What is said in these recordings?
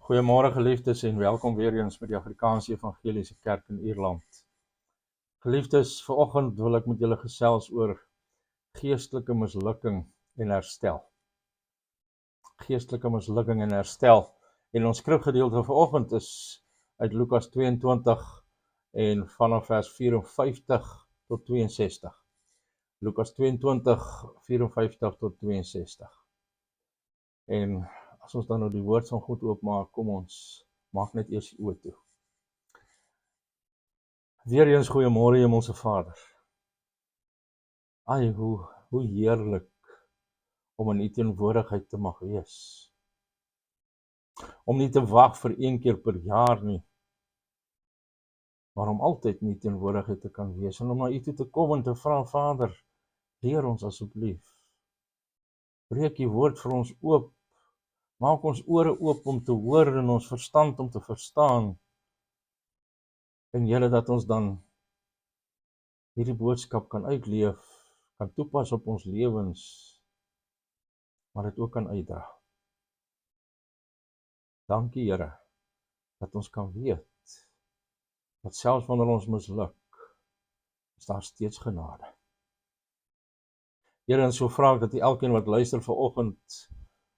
Goeiemôre geliefdes en welkom weer eens by die Afrikaanse Evangeliese Kerk in Ierland. Geliefdes, vanoggend wil ek met julle gesels oor geestelike mislukking en herstel. Geestelike mislukking en herstel. En ons skrifgedeelte vanoggend is uit Lukas 22 en vanaf vers 54 tot 62. Lukas 22, 54 tot 62. En as ons dan nou die woord van God oopmaak, kom ons maak net eers die oë toe. Weereens goeiemôre Hemelse Vader. Ai, hoe heerlik om in U teenwoordigheid te mag wees. Om nie te wag vir een keer per jaar nie, maar om altyd in U teenwoordigheid te kan wees en om na U toe te kom en te vra, Vader, leer ons asseblief. Breek U woord vir ons oop. Maak ons ore oop om te hoor en ons verstand om te verstaan. En Here, dat ons dan hierdie boodskap kan uitleef, kan toepas op ons lewens, maar dit ook kan uitdra. Dankie Here, dat ons kan weet, dat selfs wanneer ons misluk, is daar steeds genade. Here, en so vra ek dat U elkeen wat luister vanoggend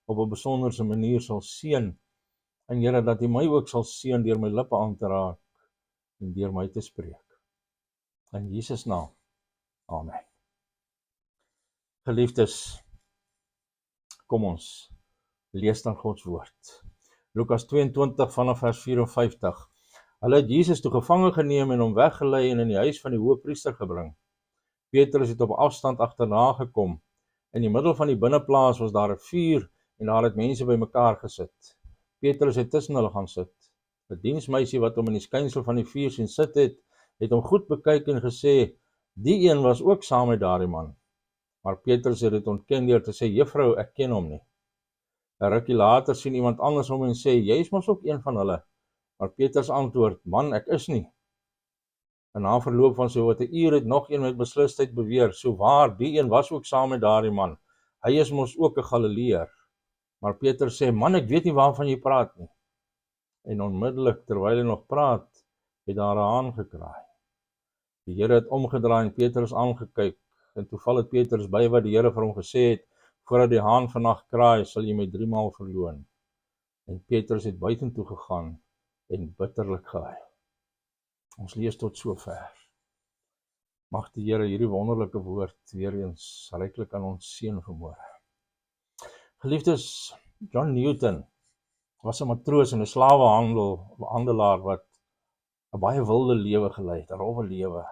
op 'n besonderse manier sal seën, en Here, dat U my ook sal seën deur my lippe aan te raak en deur my te spreek. In Jesus naam, amen. Geliefdes, kom ons lees dan Gods woord. Lukas 22 vanaf vers 54. Hulle het Jesus toe gevange geneem en hom weggelei en in die huis van die hoëpriester gebring. Petrus het op afstand agterna gekom. In die middel van die binneplaas was daar 'n vuur en daar het mense bymekaar gesit. Petrus het tussen hulle gaan sit. 'n Diensmeisie wat hom in die skynsel van die vuur sien sit het hom goed bekyk en gesê, die een was ook saam met daardie man. Maar Petrus het dit ontken deur te sê, juffrou, ek ken hom nie. 'n Rukkie later sien iemand anders hom en sê, jy is mos ook een van hulle. Maar Petrus antwoord, man, ek is nie. En na verloop van so wat 'n uur het nog een met beslisheid beweer, so waar, die een was ook saam met daardie man. Hy is mos ook 'n Galileër. Maar Petrus sê, man, ek weet nie waarvan jy praat nie. En onmiddellik, terwyl hy nog praat, het daar 'n haan gekraai. Die Here het omgedraai en Petrus aangekyk, en toeval het Petrus by wat die Here vir hom gesê het, voordat die haan vannag kraai, sal jy my 3 maal verloon. En Petrus het buitentoe gegaan en bitterlik gehuil. Ons lees tot sover. Mag die Here hierdie wonderlike woord weer eens ryklik aan ons seën vanmôre. Geliefdes, John Newton was 'n matroos en 'n slawehandelaar wat 'n baie wilde lewe gelei het, 'n rowwe lewe.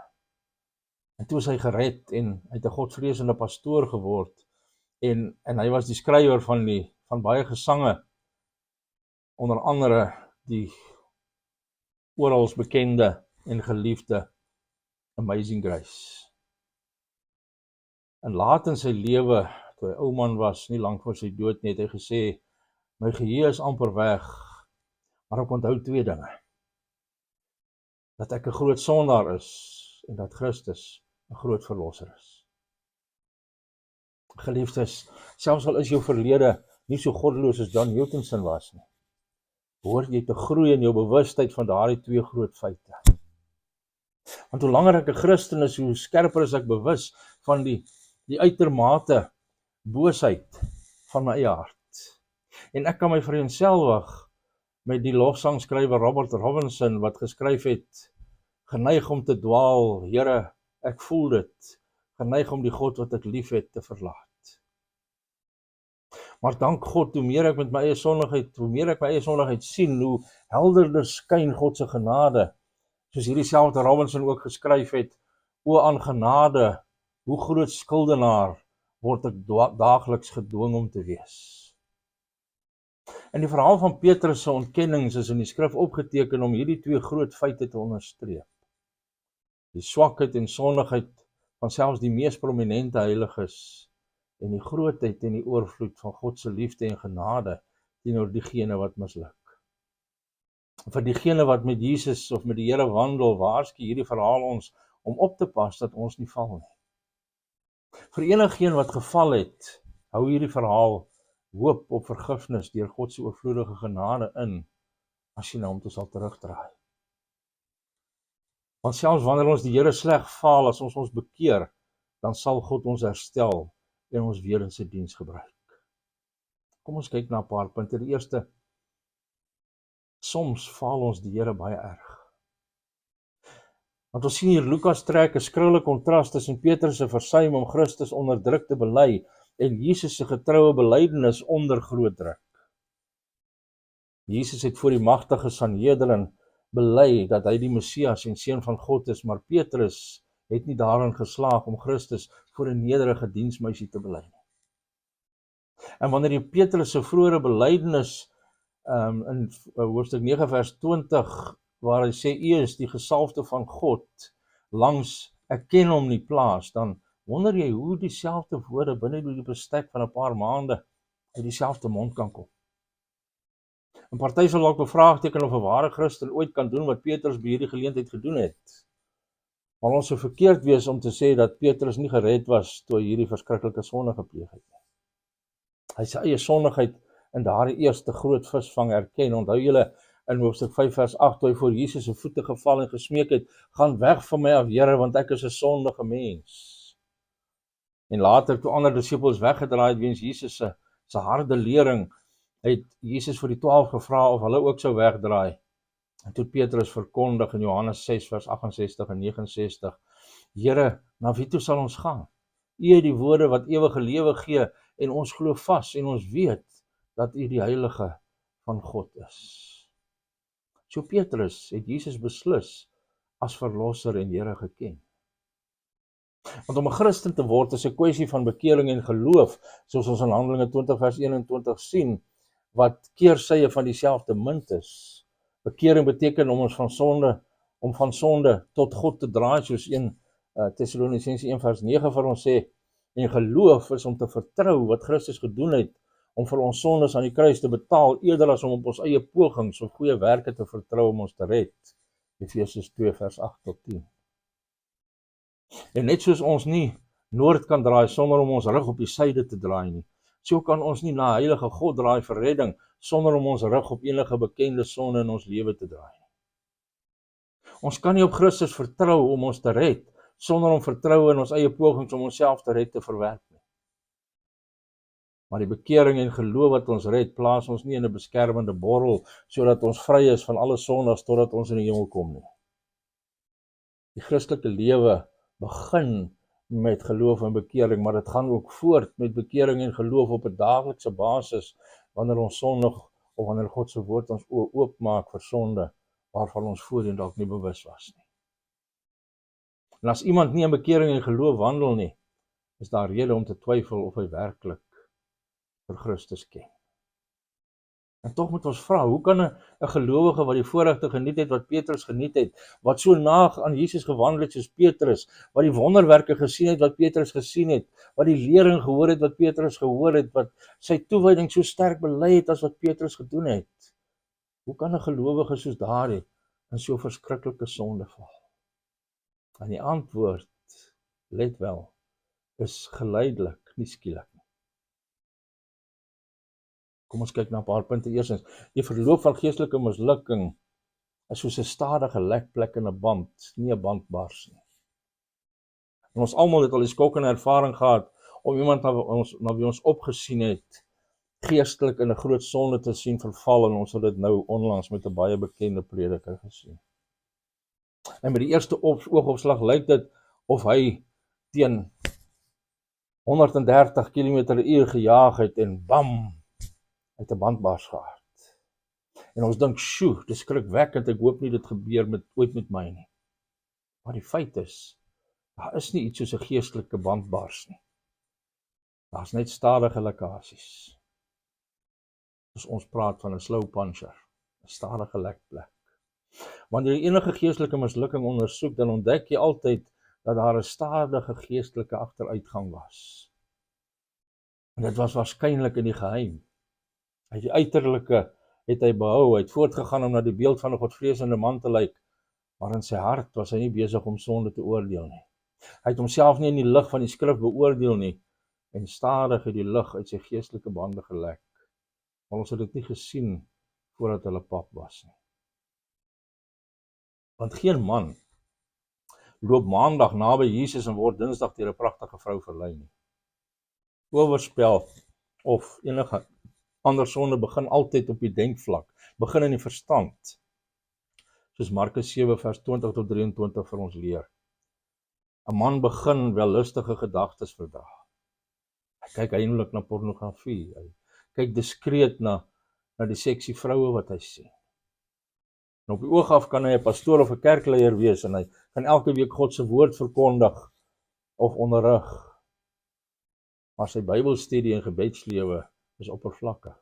En toe is hy gered en hy het 'n godvreesende pastoor geword en hy was die skrywer van baie gesange, onder andere die orals bekende en geliefde Amazing Grace. En laat in sy lewe, toe hy ou man was, nie lank voor sy dood nie, het hy gesê, my geheue is amper weg, maar ek onthou 2 dinge. Dat ek 'n groot sondaar is en dat Christus 'n groot verlosser is. Geliefdes, selfs al is jou verlede nie so goddeloos as John Newton se was nie, behoort jy te groei in jou bewustheid van daardie 2 groot feite. Want hoe langer ek 'n Christen is, hoe skerper is ek bewus van die uitermate boosheid van my eie hart. En ek kan my vereenselwig met die lofsangskrywer Robert Robinson wat geskryf het, geneig om te dwaal, Here, ek voel dit, geneig om die God wat ek lief het te verlaat. Maar dank God, hoe meer ek my eie sondigheid sien, hoe helderder skyn God se genade. Soos hierdie selfde Robinson ook geskryf het, o aan genade, hoe groot skuldenaar word ek daagliks gedwing om te wees. En die verhaal van Petrus se ontkennings is in die skrif opgeteken om hierdie 2 groot feite te onderstreep. Die swakheid en sondigheid van selfs die mees prominente heiliges en die grootheid en die oorvloed van God se liefde en genade teenoor diegene wat misluk. Vir diegene wat met Jesus of met die Here wandel, waarsku hierdie verhaal ons om op te pas dat ons nie val nie. Vir enigeen wat geval het, hou hierdie verhaal hoop op vergifnis deur God se oorvloedige genade in as jy na hom toe sal terugdraai. Want selfs wanneer ons die Here sleg faal, as ons bekeer, dan sal God ons herstel en ons weer in sy diens gebruik. Kom ons kyk na 'n paar punte. Die eerste, soms faal ons die Here baie erg. Want ons sien hier Lukas trek 'n skrille kontras tussen Petrus se versuim om Christus onder druk te bely en Jesus se getroue belydenis onder groot druk. Jesus het voor die magtige Sanhedrin bely dat hy die Messias en seun van God is, maar Petrus het nie daarin geslaag om Christus voor 'n nederige diensmeisie te bely nie. En wanneer jy Petrus se vroeëre belydenis in hoofstuk 9 vers 20 waar hy sê U is die gesalfde van God langs ek ken hom nie plaas, dan wonder jy hoe dieselfde woorde binne die bestek van 'n paar maande uit dieselfde mond kan kom. En party sal dalk bevraagteken of 'n ware Christen ooit kan doen wat Petrus by hierdie geleentheid gedoen het. Maar ons sou verkeerd wees om te sê dat Petrus nie gered was toe hy hierdie verskriklike sonde gepleeg het nie. Hy sy eie sondigheid in daardie eerste groot visvang erken. Onthou julle in hoofstuk 5 vers 8 toe hy voor Jesus se voete geval en gesmeek het, gaan weg van my af, Here, want ek is 'n sondige mens. En later toe ander disippels weggedraai het weens Jesus se harde lering, het Jesus vir die 12 gevra of hulle ook sou wegdraai. En toe Petrus verkondig in Johannes 6 vers 68 en 69, Here, na wie toe sal ons gaan? U het die woorde wat ewige lewe gee en ons glo vas en ons weet dat u die heilige van God is. So Petrus het Jesus beslis as verlosser en Here geken. Want om 'n Christen te word is 'n kwessie van bekering en geloof, soos ons in Handelinge 20 vers 21 sien, wat keersye van dieselfde munt is. Bekering beteken om van sonde tot God te draai, soos 1 Tessalonisense 1 vers 9 vir ons sê, en geloof is om te vertrou wat Christus gedoen het, om vir ons sondes aan die kruis te betaal, eerder as om op ons eie pogings of goeie werke te vertrou om ons te red. Efesiërs 2 vers 8 tot 10. En net soos ons nie noord kan draai sonder om ons rug op die suide te draai nie, so kan ons nie na heilige God draai vir redding sonder om ons rug op enige bekende sonde in ons lewe te draai. Ons kan nie op Christus vertrou om ons te red sonder om vertroue in ons eie pogings om onsself te red te verwerp nie. Maar die bekering en geloof wat ons red, plaas ons nie in 'n beskermende borrel sodat ons vry is van alle sondes totdat ons in die hemel kom nie. Die Christelike lewe begin met geloof en bekering, maar dit gaan ook voort met bekering en geloof op 'n daaglikse basis wanneer ons sondig of wanneer God se woord ons oë oopmaak vir sonde waarvan ons voorheen dalk nie bewus was nie. En as iemand nie in bekering en geloof wandel nie, is daar rede om te twyfel of hy werklik vir Christus ken. En tog moet ons vra, hoe kan 'n gelowige wat die voorregte geniet het wat Petrus geniet het, wat so naag aan Jesus gewandel het soos Petrus, wat die wonderwerke gesien het wat Petrus gesien het, wat die lering gehoor het wat Petrus gehoor het, wat sy toewyding so sterk bely het as wat Petrus gedoen het, hoe kan 'n gelowige soos daardie in so verskriklike sonde val? En die antwoord, let wel, is geleidelik, nie skielik nie. Kom ons kyk na 'n paar punte. Eerstens, die verloop van geestelike mislukking is soos 'n stadige lekplek in 'n band, nie 'n band bars nie. En ons almal het al die skokkende ervaring gehad om iemand na wie ons opgesien het, geestelik in 'n groot sonde te sien verval, en ons het dit nou onlangs met 'n baie bekende prediker gesien. En met die eerste oogopslag lyk dit of hy teen 130 km/h gejaag het en bam, uit 'n bandbars gehad. En ons dink, sjoe, dis skrikwekkend, ek hoop nie dit gebeur ooit met my nie. Maar die feit is, daar is nie iets soos 'n geestelike bandbars nie. Daar's net stadige lekkasies. Soos ons praat van 'n slow puncher, 'n stadige lekplek. Wanneer jy enige geestelike mislukking ondersoek, dan ontdek jy altyd dat daar 'n stadige geestelike agteruitgang was. En dit was waarskynlik in die geheim. Hy die uiterlike het hy behou, hy het voortgegaan om na die beeld van 'n godvreesende man te lyk, maar in sy hart was hy nie besig om sonde te oordeel nie. Hy het homself nie in die lig van die skrif beoordeel nie, en stadig het die lig uit sy geestelike bande gelek. Maar ons het dit nie gesien voordat hulle pap was nie. Want geen man loop maandag naby Jesus en word dinsdag deur 'n pragtige vrou verlei nie. Oorspel of enige ander sonde begin altyd op die denkvlak, begin in die verstand. Soos Markus 7 vers 20 tot 23 vir ons leer. 'n Man begin wellustige gedagtes verdra. Hy kyk eintlik na pornografie. Hy kyk diskreet na die seksie vroue wat hy sien. En op die oog af kan hy 'n pastoor of 'n kerkleier wees en hy kan elke week God se woord verkondig of onderrig. Maar sy Bybelstudie en gebedslewe is oppervlakkig.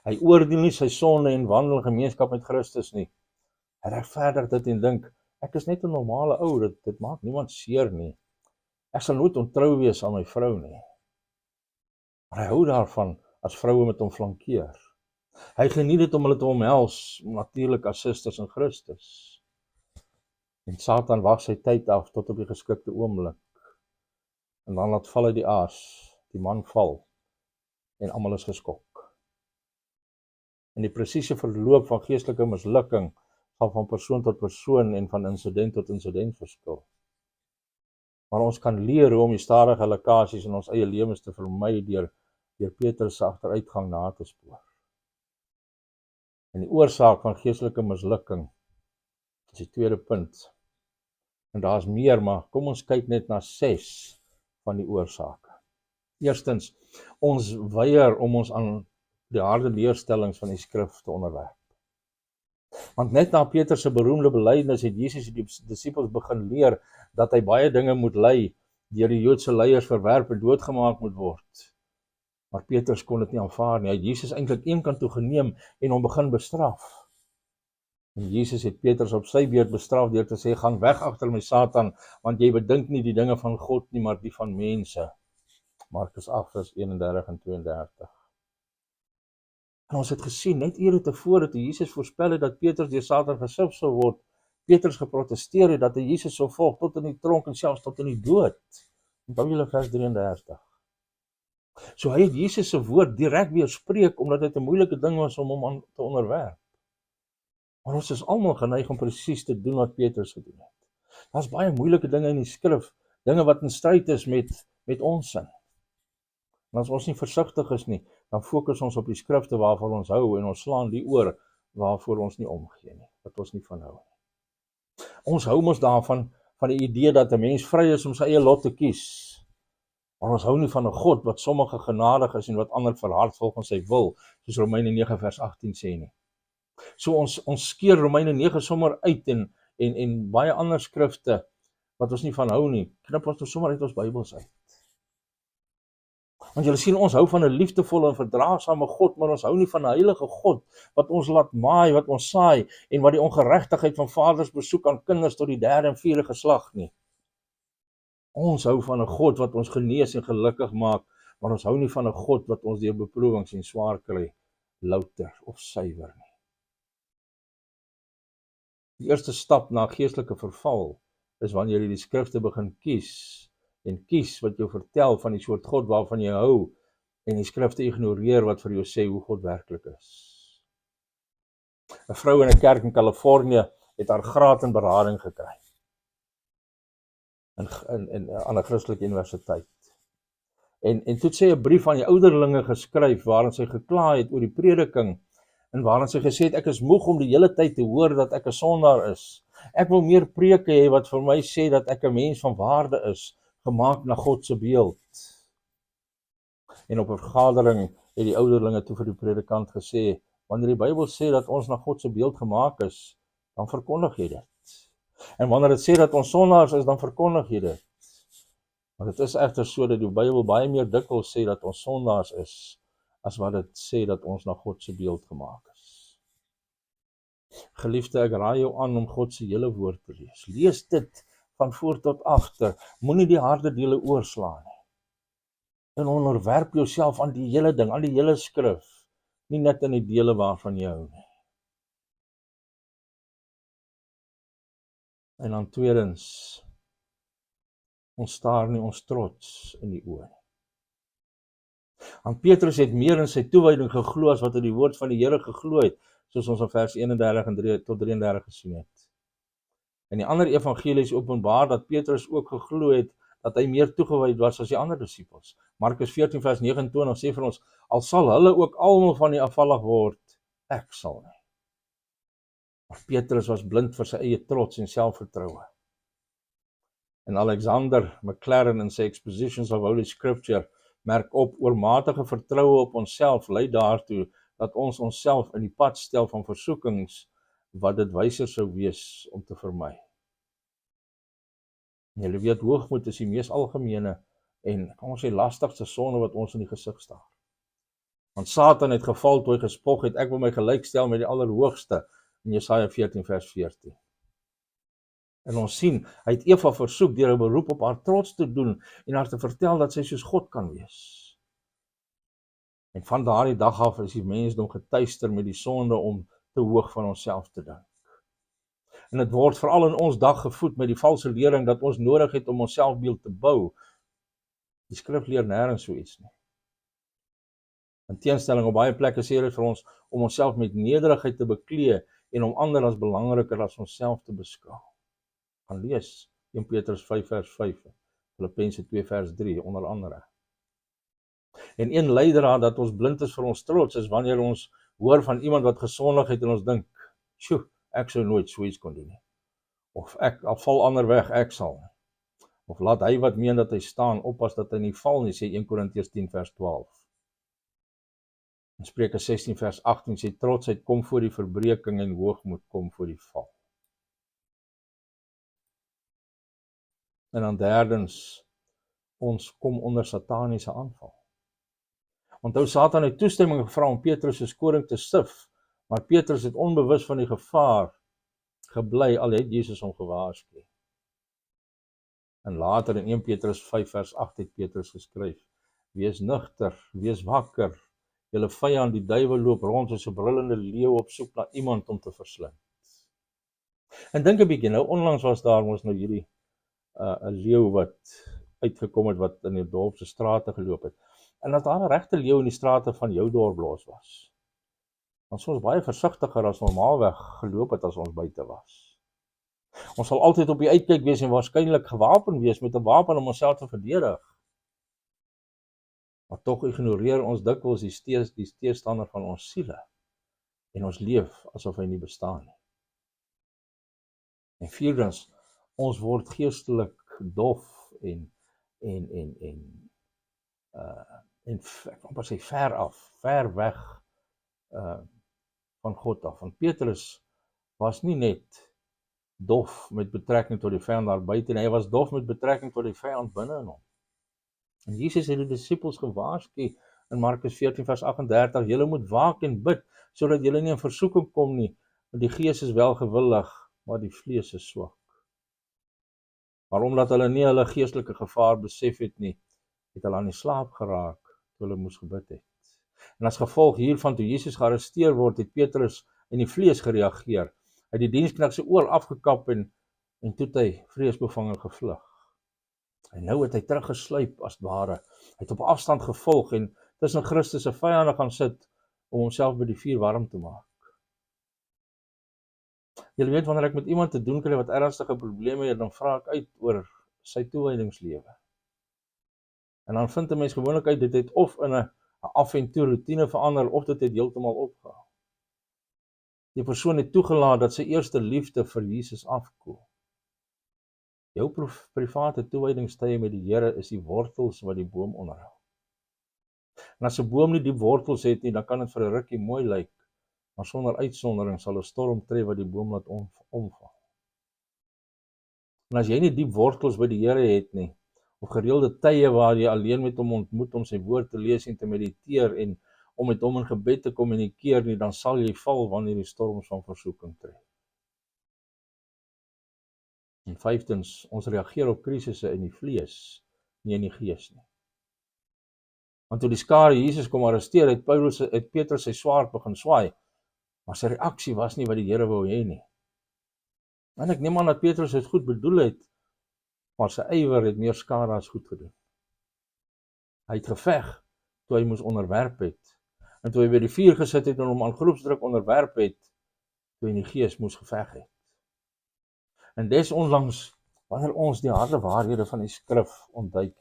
Hy oordeel nie sy sonde en wandel in gemeenskap met Christus nie. Hy regverdig dit en dink, ek is net 'n normale ou, dit maak niemand seer nie. Ek sal nooit ontrou wees aan my vrou nie. Maar hy hou daarvan as vroue met hom flankeer. Hy geniet dit om hulle te omhels, natuurlik as susters in Christus. En Satan wag sy tyd af tot op die geskikte oomblik. En dan laat val hy die aas, die man val, en almal is geskok. En die presiese verloop van geestelike mislukking sal van persoon tot persoon en van insident tot insident verskil. Maar ons kan leer hoe om die stadige lekkasies in ons eie lewens te vermy deur Petrus se agteruitgang na te spoor. En die oorsaak van geestelike mislukking is die tweede punt. En daar's meer, maar kom ons kyk net na 6 van die oorsake. Eerstens, ons weier om ons aan die harde leerstellings van die skrif te onderwerp. Want net na Petrus se beroemde belydenis het Jesus die disippels begin leer dat hy baie dinge moet ly, deur die Joodse leiers verwerp en doodgemaak moet word. Maar Petrus kon dit nie aanvaar nie. Hy het Jesus eintlik eenkant toe geneem en hom begin bestraf. En Jesus het Petrus op sy beurt bestraf deur te sê, gaan weg agter my Satan, want jy bedink nie die dinge van God nie, maar die van mense. Markus 8 vers 31 en 32. En ons het gesien, net ure tevore toe Jesus voorspel het dat Petrus deur Satan gesif sou word, Petrus geprotesteer het dat hy Jesus sou volg tot in die tronk en selfs tot in die dood. Onthou julle vers 33. So hy het Jesus se woord direk weerspreek omdat dit 'n moeilike ding was om hom aan te onderwerp. Maar ons is almal geneig om presies te doen wat Petrus gedoen het. Daar's baie moeilike dinge in die skrif, dinge wat in stryd is met ons sin. En as ons nie versigtig is nie, dan fokus ons op die skrifte waarvan ons hou en ons slaan die oor waarvoor ons nie omgee nie, wat ons nie van hou nie. Ons hou mos daarvan van die idee dat 'n mens vry is om sy eie lot te kies. Maar ons hou nie van 'n God wat sommige genadig is en wat ander verhard volgens sy wil, soos Romeine 9 vers 18 sê nie. So ons skeer Romeine 9 sommer uit en baie ander skrifte wat ons nie van hou nie, knip ons sommer uit ons Bybels uit. Want julle sien, ons hou van 'n liefdevolle en verdraagsame God, maar ons hou nie van 'n heilige God wat ons laat maai, wat ons saai en wat die ongeregtigheid van vaders besoek aan kinders tot die 3de en 4de geslag nie. Ons hou van 'n God wat ons genees en gelukkig maak, maar ons hou nie van 'n God wat ons deur beproewings en swaar kry louter of suiwer nie. Die eerste stap na geestelike verval is wanneer jy die skrifte begin kies en kies wat jou vertel van die soort God waarvan jy hou en die skrifte ignoreer wat vir jou sê hoe God werklik is. 'n Vrou in 'n kerk in Kalifornië het haar graad in berading gekry aan 'n Christelike universiteit. En toe het sy 'n brief aan die ouderlinge geskryf waarin sy gekla het oor die prediking en waarin sy gesê het, ek is moeg om die hele tyd te hoor dat ek 'n sondaar is. Ek wil meer preke hê wat vir my sê dat ek 'n mens van waarde is, gemaak na God se beeld. En op 'n vergadering het die ouderlinge toe vir die predikant gesê, wanneer die Bybel sê dat ons na God se beeld gemaak is, dan verkondig jy dit. En wanneer dit sê dat ons sondaars is, dan verkondig jy dit. Maar dit is egter so dat die Bybel baie meer dikwels sê dat ons sondaars is, as wat dit sê dat ons na God se beeld gemaak is. Geliefde, ek raai jou aan om God se hele woord te lees. Lees dit van voor tot agter. Moenie die harde dele oorslaan nie. En onderwerp jouself aan die hele ding, aan die hele skrif, nie net in die dele waarvan jy hou nie. En dan tweedens, ons staar nie ons trots in die oë nie. Want Petrus het meer in sy toewyding geglo as wat hy die woord van die Here geglo het, soos ons in vers 31 en 3 tot 33 gesien het. En die ander evangelies openbaar dat Petrus ook geglo het dat hy meer toegewy was as die ander disippels. Markus 14 vers 29 sê vir ons, al sal hulle ook almal van die afvallig word, ek sal nie. Maar Petrus was blind vir sy eie trots en selfvertroue. En Alexander McLaren in sy Expositions of Holy Scripture merk op, oormatige vertroue op onsself lei daartoe dat ons onsself in die pad stel van versoekings wat dit wyser sou wees om te vermy. Julle weet, hoogmoed is die mees algemene en kan ons sê lastigste sonde wat ons in die gesig staar. Want Satan het geval toe hy gespog het, ek wil my gelykstel met die Allerhoogste in Jesaja 14 vers 14. En ons sien, hy het Eva versoek deur 'n beroep op haar trots te doen en haar te vertel dat sy soos God kan wees. En van daardie dag af is die mensdom getuister met die sonde om te hoog van onsself te dink. En dit word veral in ons dag gevoed met die valse lering dat ons nodig het om ons selfbeeld te bou. Die skrif leer nêrens so iets nie. In teenstelling op baie plekke sê dit vir ons om onsself met nederigheid te beklee en om ander as belangriker as onsself te beskou. Gaan lees 1 Petrus 5 vers 5, Filippense 2 vers 3 onder andere. En een leidraad dat ons blind is vir ons trots is wanneer ons hoor van iemand wat gesondig het en ons dink, "Sjoe, ek sou nooit so iets kon doen nie." Of al val ander weg, ek sal nie. Of laat hy wat meen dat hy staan oppas dat hy nie val nie, sê 1 Korintiërs 10 vers 12. In Spreuke 16 vers 18 sê trotsheid kom voor die verbreeking en hoogmoed kom voor die val. En dan derdens, ons kom onder sataniese aanval. Onthou, Satan het toestemming gevra om Petrus se koring te sif, maar Petrus het onbewus van die gevaar gebly, al het Jesus hom gewaarsku. En later in 1 Petrus 5 vers 8 het Petrus geskryf, wees nugter, wees wakker, julle vyand die duiwel loop rond soos 'n brullende leeu op soek na iemand om te verslind. En dink 'n bietjie, nou onlangs was daar mos nou hierdie 'n leeu wat uitgekom het wat in die dorp se strate geloop het. En as daar 'n regte leeu in die strate van jou dorp los was, dan sou ons baie versigtiger as normaalweg geloop het as ons buite was. Ons sal altyd op die uitkyk wees en waarskynlik gewapen wees met 'n wapen om onsself te verdedig. Maar tog ignoreer ons dikwels die teestander van ons siele en ons leef asof hy nie bestaan nie. En vierdens, ons word geestelik dof en ek wil sê ver weg van God af. Want Petrus was nie net dof met betrekking tot die vyand daar buite nie, hy was dof met betrekking tot die vyand binne in hom. En Jesus het die disippels gewaarsku in Markus 14 vers 38, julle moet waak en bid, sodat julle nie in versoeking kom nie, want die gees is wel gewillig, maar die vlees is swak. Maar omdat hulle nie hulle geestelike gevaar besef het nie, het hulle aan die slaap geraak, toe hulle moes gebid het. En as gevolg hiervan, toe Jesus gearresteer word, het Petrus in die vlees gereageer. Hy het die diensknegt se oor afgekap en toe het hy vreesbevange gevlug. En nou het hy teruggesluip as ware. Hy het op afstand gevolg en tussen Christus se vyande gaan sit om homself by die vuur warm te maak. Julle weet, wanneer ek met iemand te doen kry wat ernstige probleme het, dan vra ek uit oor sy toewydingslewe. En dan vind 'n mens gewoonlik uit, dit het of in 'n af en toe routine verander, of dit het heeltemal opgehou. Die persoon het toegelaat dat sy eerste liefde vir Jesus afkoel. Jou private toewydingstye met die Here is die wortels wat die boom onderhou. En as 'n boom nie diep wortels het nie, dan kan dit vir 'n rukkie mooi lyk, maar sonder uitsondering sal 'n storm tref wat die boom laat omval. En as jy nie diep wortels by die Here het nie, of gereelde tye waar jy alleen met hom ontmoet om sy woord te lees en te mediteer en om met hom in gebed te kommunikeer nie, dan sal jy val wanneer die storms van versoeking tref. En vyftens, ons reageer op krisisse in die vlees, nie in die gees nie. Want toe die skare Jesus kom arresteer, het Petrus sy swaard begin swaai, maar sy reaksie was nie wat die Here wou hê nie. En ek neem aan dat Petrus het goed bedoel het, maar sy ywer het meer skade as goed gedoen. Hy het geveg toe hy moes onderwerp het, en toe hy by die vuur gesit het en hom aan groepsdruk onderwerp het, toe hy in die gees moes geveg het. En desondanks, wanneer ons die harde waarhede van die skrif ontduik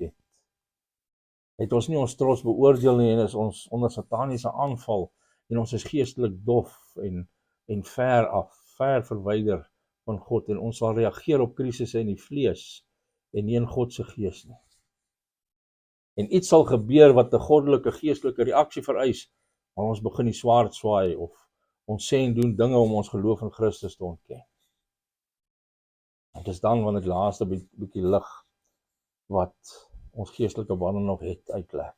het ons nie ons trots beoordeel nie en is ons onder sataniese aanval en ons is geestelik dof en ver verwyder van God en ons sal reageer op krisisse in die vlees en nie in God se gees nie. En iets sal gebeur wat 'n goddelike geestelike reaksie vereis, maar ons begin die swaard swaai of ons sê en doen dinge om ons geloof in Christus te ontken. En dis dan wanneer die laaste bietjie lig wat ons geestelike bande nog het uitlek.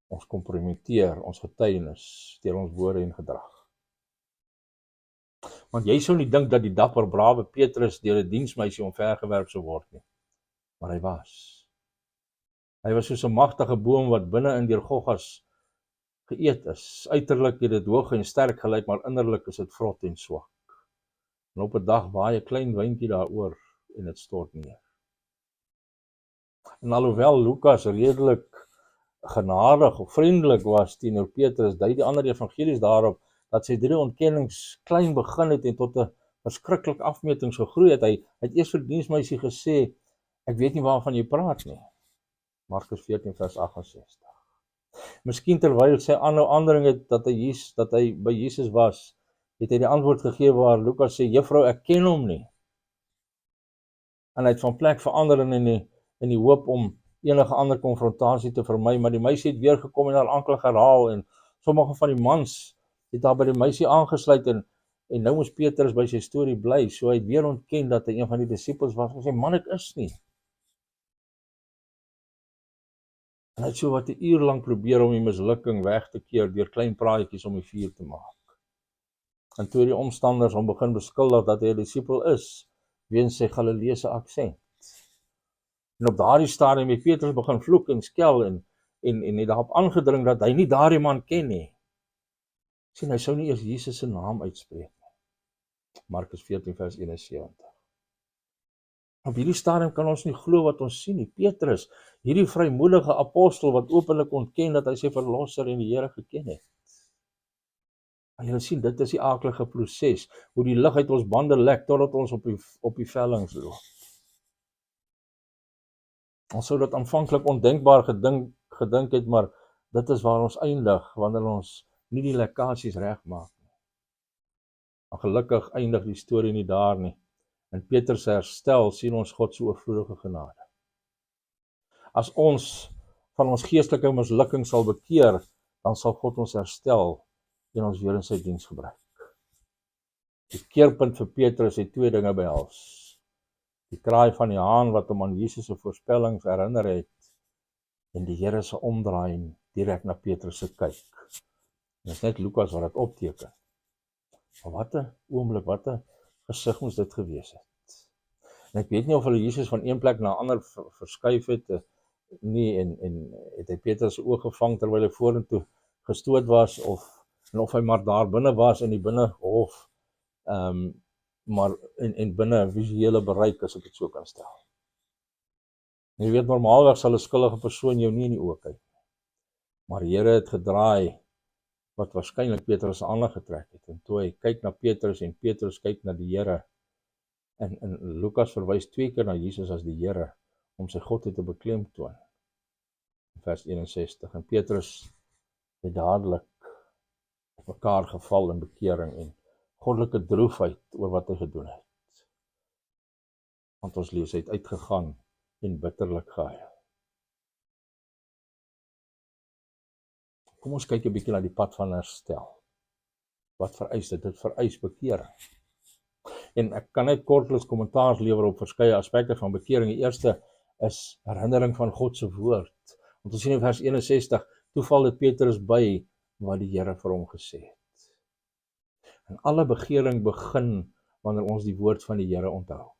Ons kompromiteer ons getuienis deur ons woorde en gedrag. Want jy sou nie dink dat die dapper brawe Petrus deur 'n diensmeisie omvergewerp sou word nie, maar hy was. Hy was soos 'n magtige boom wat binne in deur goggas geëet is. Uiterlik het dit hoog en sterk gelyk, maar innerlik is dit vrot en swak. En op 'n dag waai 'n klein windjie daaroor en dit stort neer. En alhoewel Lukas redelik genadig of vriendelik was teenoor Petrus, dui die ander evangelies daarop dat sy 3 ontkennings klein begin het en tot 'n verskriklik afmetings gegroei het. Hy het eers vir die diensmeisie gesê, ek weet nie waarvan jy praat nie. Markus 14 vers 68. Miskien terwyl sy aandring het dat hy by Jesus was, het hy die antwoord gegee waar Lukas sê, juffrou, ek ken hom nie. En hy het van plek verander in die hoop om enige ander konfrontasie te vermy, maar die meisie het weer gekom en haar aanklag herhaal en sommige van die mans het daar by die meisie aangesluit en nou moes Petrus by sy storie bly, so hy het weer ontken dat hy een van die disippels was en sê, man, ek is nie. En hy het so wat 'n uur lank probeer om die mislukking weg te keer deur klein praatjies om die vuur te maak. En toe die omstanders hom begin beskuldig dat hy 'n disipel is, weens sy Galileese aksent. En op daardie stadium het Petrus begin vloek en skel en het daarop aangedring dat hy nie daardie man ken nie. Sien, hy sou nie eers Jesus se naam uitspreek nie. Markus 14 vers 71. Op hierdie stadium kan ons nie glo wat ons sien nie. Petrus, hierdie vrymoedige apostel wat openlik ontken dat hy sy verlosser en die Here geken het. En julle sien, dit is die aaklige proses, hoe die lig uit ons bande lek totdat ons op die vellings loop. Ons sou dit aanvanklik ondenkbaar gedink het, maar dit is waar ons eindig wanneer ons nie die lekkasies regmaak nie. Maar gelukkig eindig die storie nie daar nie. In Petrus herstel sien ons God se oorvloedige genade. As ons van ons geestelike mislukking sal bekeer, dan sal God ons herstel en ons weer in sy diens gebruik. Die keerpunt vir Petrus het 2 dinge behels. Die kraai van die haan wat hom aan Jesus se voorspellings herinner het en die Here se omdraai direk na Petrus se kyk. En dit is net Lukas wat dit opteken. Maar wat 'n oomblik, wat 'n gesig moes dit gewees het. En ek weet nie of hulle Jesus van een plek na 'n ander verskuif het nie en het hy Petrus se oog gevang terwyl hy vorentoe gestoot was of hy maar daar binne was in die binnehof maar en binne visuele bereik, as ek dit so kan stel. En jy weet, normaalweg sal 'n skuldige persoon jou nie in die oë kyk. Maar die Here het gedraai wat waarskynlik Petrus se aandag getrek het. En toe hy kyk na Petrus en Petrus kyk na die Here. En Lukas verwys 2 keer na Jesus as die Here om sy godheid te beklemtoon. Vers 61. En Petrus het dadelik op mekaar geval in bekering en goddelike droefheid oor wat hy gedoen het. Want ons lees, hy het uitgegaan en bitterlik gehuil. Kom ons kyk 'n bietjie na die pad van herstel. Wat vereis dit? Dit vereis bekering. En ek kan net kortliks kommentaars lewer op verskeie aspekte van bekering. Die eerste is herinnering van God se woord. Want ons sien in vers 61, toe val dit Petrus by wat die Here vir hom gesê het. En alle bekering begin wanneer ons die woord van die Here onthou.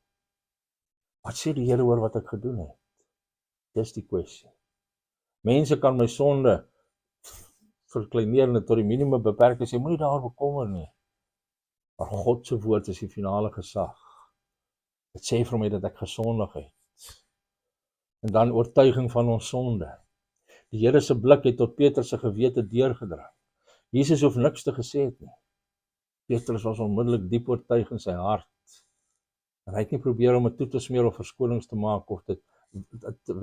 Wat sê die Here oor wat ek gedoen het? Dis die kwessie. Mense kan my sonde verkleineer en tot die minimum beperk en sê, moenie daaroor bekommer nie. Maar God se woord is die finale gesag. Dit sê vir my dat ek gesondig het. En dan oortuiging van ons sonde. Die Here se blik het tot Petrus se gewete deurgedrang. Jesus hoef niks te gesê het nie. Petrus was onmiddellik diep oortuig in sy hart En hy het nie probeer om dit toe te smeer of verskonings te maak of dit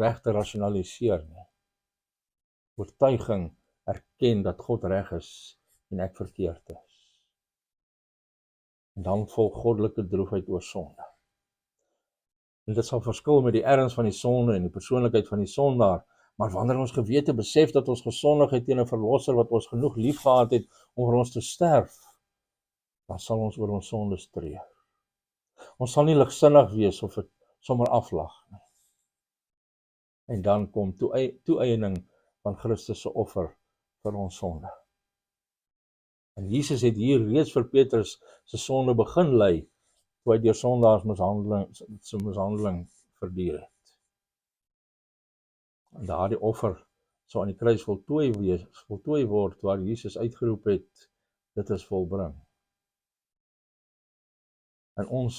weg te rasionaliseer nie. Oortuiging erken dat God reg is en ek verkeerd is. En dan volg goddelike droefheid oor sonde. En dit sal verskil met die erns van die sonde en die persoonlikheid van die sondaar, maar wanneer ons gewete besef dat ons gesondig het teen 'n verlosser wat ons genoeg lief gehad het om vir ons te sterf, dan sal ons oor ons sondes treur. Ons sal nie ligsinnig wees of dit sommer aflag nie. En dan kom toeëiening van Christus se offer vir ons sonde. En Jesus het hier reeds vir Petrus se sonde begin lei, toe hy deur sondaars mishandeling verduur het. En daardie offer sou aan die kruis voltooi word, waar Jesus uitgeroep het, dit is volbring. En ons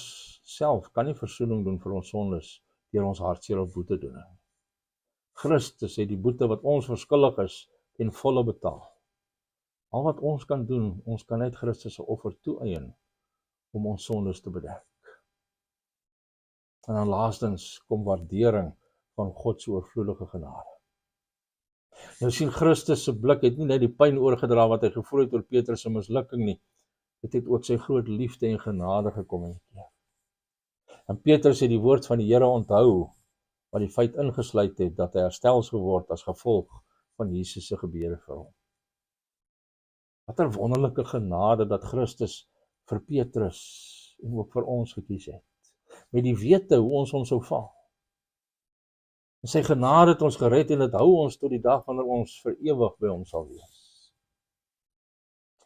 self kan nie versoening doen vir ons sondes deur ons hartseer of boete doen. Christus het die boete wat ons verskuldig is ten volle betaal. Al wat ons kan doen, ons kan net Christus se offer toeëien om ons sondes te bedek. En dan laastens kom waardering van God se oorvloedige genade. Nou sien Christus se blik het nie net die pyn oorgedra wat hy gevoel het oor Petrus se mislukking nie. Dit het ook sy groot liefde en genade gekommunikeer. En Petrus het die woord van die Here onthou, wat die feit ingesluit het dat hy herstel sou word as gevolg van Jesus se gebede vir hom. Wat 'n wonderlike genade dat Christus vir Petrus en ook vir ons gekies het, met die wete hoe ons hom sou val. En sy genade het ons gered en dit hou ons tot die dag wanneer ons vir ewig by hom sal wees.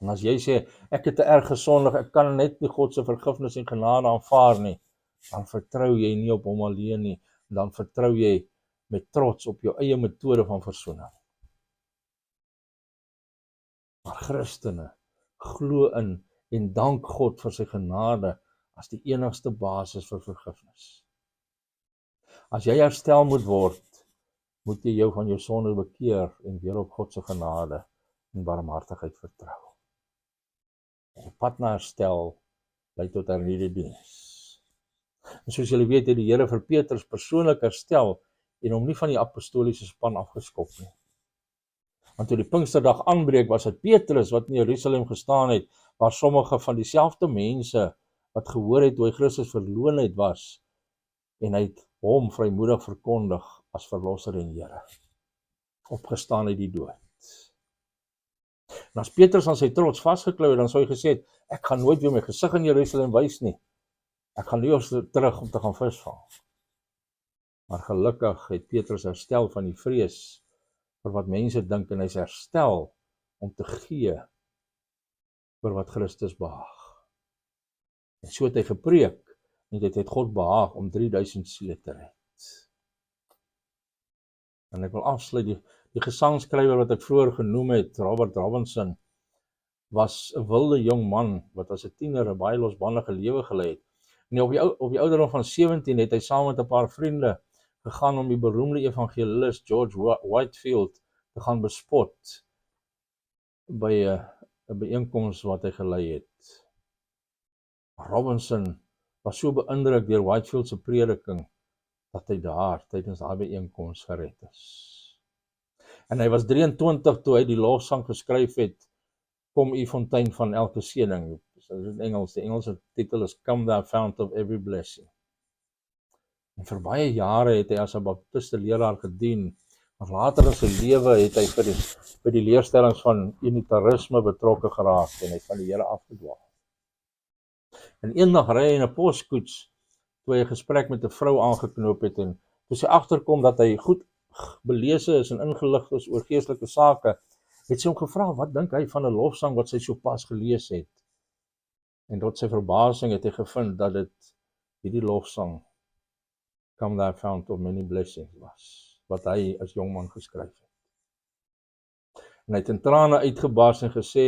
En as jy sê, ek het te erg gesondig, ek kan net nie God se vergifnis en genade aanvaar nie, dan vertrou jy nie op hom alleen nie, dan vertrou jy met trots op jou eie metode van versoening. Maar Christene glo in en dank God vir sy genade as die enigste basis vir vergifnis. As jy herstel moet word, moet jy jou van jou sonde bekeer en weer op God se genade en barmhartigheid vertrou. Die pad na herstel lei tot hernieude diens. En soos julle weet, het die Here vir Petrus persoonlik herstel en hom nie van die apostoliese span afgeskop nie. Want toe die Pinksterdag aanbreek, was dit Petrus wat in Jerusalem gestaan het, waar sommige van dieselfde mense wat gehoor het hoe hy Christus verloon het was, en hy het hom vrymoedig verkondig as verlosser en Here, opgestaan uit die dood. En as Petrus aan sy trots vasgeklou het, dan sou hy gesê het, ek gaan nooit weer my gesig in Jerusalem wys nie, ek gaan nie terug om te gaan visvang. Maar gelukkig het Petrus herstel van die vrees vir wat mense dink, en hy is herstel om te gee vir wat Christus behaag. En so het hy gepreek, en dit het God behaag om 3000 siele te red. En ek wil afsluit, die gesangskrywer wat ek vroeër genoem het, Robert Robinson, was 'n wilde jong man, wat as 'n tiener 'n baie losbandige lewe gelei het. En op die ouderdom van 17 het hy saam met 'n paar vriende gegaan om die beroemde evangelis George Whitefield te gaan bespot by 'n byeenkoms wat hy gelei het. Robinson was so beïndruk deur Whitefield se prediking dat hy tydens daai byeenkoms gered is. En hy was 23 toe hy die lofsang geskryf het, Kom u fontein van elke seëning. Dit is in Engels, die Engelse titel is Come thou fount of every blessing. En vir baie jare het hy as 'n baptiste leraar gedien, maar later in sy lewe het hy vir die leerstellings van unitarisme betrokke geraak en hy het van die Here afgedwaal. En eendag ry hy in 'n poskoets toe hy 'n gesprek met 'n vrou aangeknoop het, en toe sy agterkom dat hy goed belese is en ingelig is oor geestelike sake, het sy hom gevra, wat dink hy van 'n lofsang wat sy sopas gelees het? En tot sy verbasing het hy gevind dat dit hierdie lofsang Come thou fount of many blessings was, wat hy as jongman geskryf het. En hy het in trane uitgebars en gesê,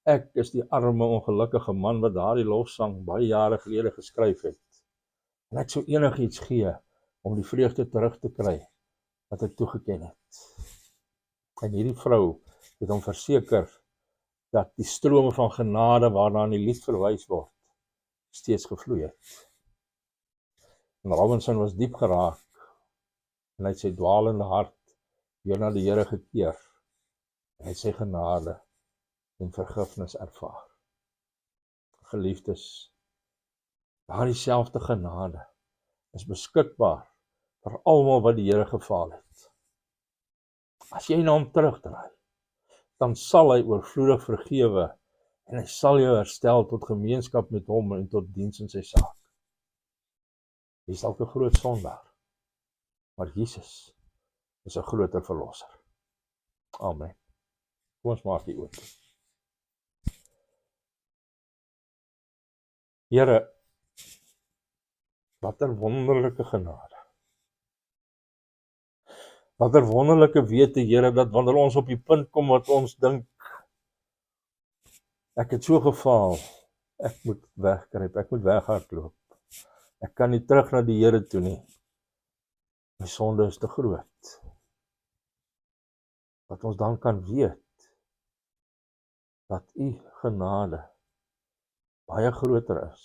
ek is die arme ongelukkige man wat daardie lofsang baie jare gelede geskryf het. En ek sou enigiets gee om die vreugde terug te kry wat ek toegeken het. En hierdie vrou het hom verseker dat die strome van genade waarna in die lied verwys word, steeds gevloei het. En Robinson was diep geraak, en hy het sy dwalende hart weer na die Here gekeer, en hy het sy genade en vergifnis ervaar. Geliefdes, daardie selfde genade is beskikbaar vir almal wat die Here gefaal het. As jy na hom terugdraai, dan sal hy oorvloedig vergewe, en hy sal jou herstel tot gemeenskap met hom en tot diens in sy saak. Jy is dalk 'n groot sondaar, maar Jesus is 'n groter verlosser. Amen. Kom ons maak die oop. Here, wat 'n wonderlike genade. Wat 'n wonderlike wete, Here, dat wanneer ons op die punt kom wat ons dink, ek het so gefaal, ek moet wegkruip, ek moet weghardloop, ek kan nie terug na die Here toe nie, my sonde is te groot, dat ons dan kan weet, dat u genade baie groter is,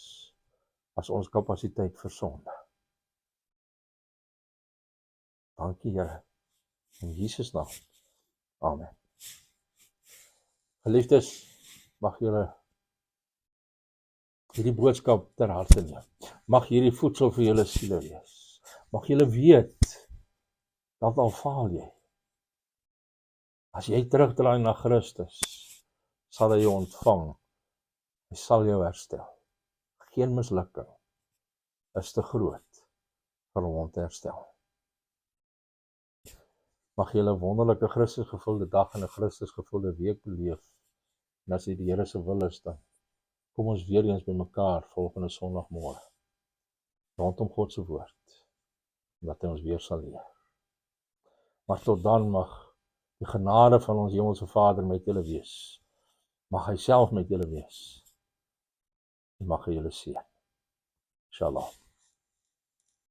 as ons kapasiteit vir sonde. Dankie, Here, in Jesus naam, amen. Geliefdes, mag julle hierdie boodskap ter harte neem. Mag hierdie voedsel vir julle siele wees. Mag julle weet, dat al faal jy, as jy terugdraai na Christus, sal hy jou ontvang, hy sal jou herstel. Geen mislukking is te groot vir hom te herstel. Mag julle 'n wonderlike Christusgevulde dag en 'n Christusgevulde week beleef. En as dit die Here se wil is, dan kom ons weer eens by mekaar volgende Sondagmôre rondom God se woord, wat hy ons weer sal leer. Maar tot dan mag die genade van ons Hemelse Vader met julle wees. Mag hy self met julle wees. En mag hy julle seën. Shalom.